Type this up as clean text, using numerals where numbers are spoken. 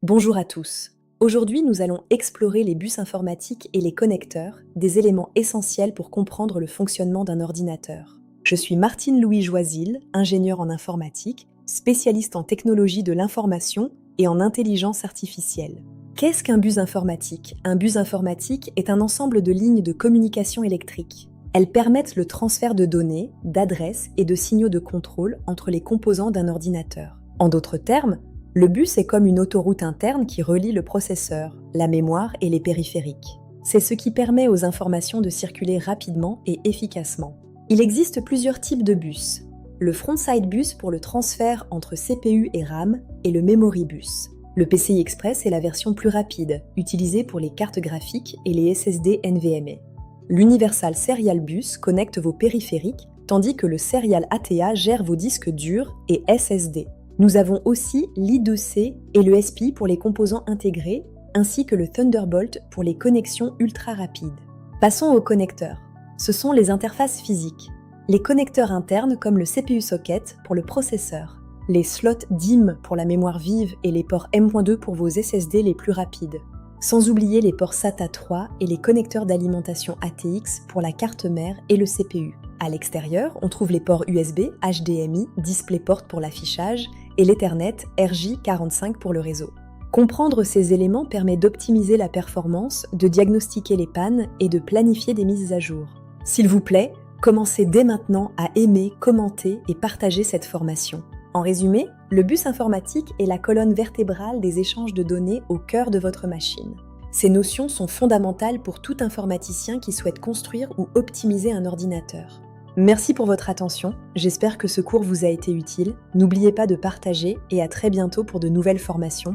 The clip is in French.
Bonjour à tous. Aujourd'hui, nous allons explorer les bus informatiques et les connecteurs, des éléments essentiels pour comprendre le fonctionnement d'un ordinateur. Je suis Martine Louis Joisil, ingénieure en informatique, spécialiste en technologie de l'information et en intelligence artificielle. Qu'est-ce qu'un bus informatique? Un bus informatique est un ensemble de lignes de communication électrique. Elles permettent le transfert de données, d'adresses et de signaux de contrôle entre les composants d'un ordinateur. En d'autres termes, le bus est comme une autoroute interne qui relie le processeur, la mémoire et les périphériques. C'est ce qui permet aux informations de circuler rapidement et efficacement. Il existe plusieurs types de bus. Le frontside bus pour le transfert entre CPU et RAM et le memory bus. Le PCI Express est la version plus rapide, utilisée pour les cartes graphiques et les SSD NVMe. L'Universal Serial Bus connecte vos périphériques, tandis que le Serial ATA gère vos disques durs et SSD. Nous avons aussi l'I2C et le SPI pour les composants intégrés, ainsi que le Thunderbolt pour les connexions ultra rapides. Passons aux connecteurs. Ce sont les interfaces physiques. Les connecteurs internes comme le CPU socket pour le processeur, les slots DIMM pour la mémoire vive et les ports M.2 pour vos SSD les plus rapides. Sans oublier les ports SATA 3 et les connecteurs d'alimentation ATX pour la carte mère et le CPU. À l'extérieur, on trouve les ports USB, HDMI, DisplayPort pour l'affichage et l'Ethernet RJ45 pour le réseau. Comprendre ces éléments permet d'optimiser la performance, de diagnostiquer les pannes et de planifier des mises à jour. S'il vous plaît, commencez dès maintenant à aimer, commenter et partager cette formation. En résumé, le bus informatique est la colonne vertébrale des échanges de données au cœur de votre machine. Ces notions sont fondamentales pour tout informaticien qui souhaite construire ou optimiser un ordinateur. Merci pour votre attention, j'espère que ce cours vous a été utile. N'oubliez pas de partager et à très bientôt pour de nouvelles formations.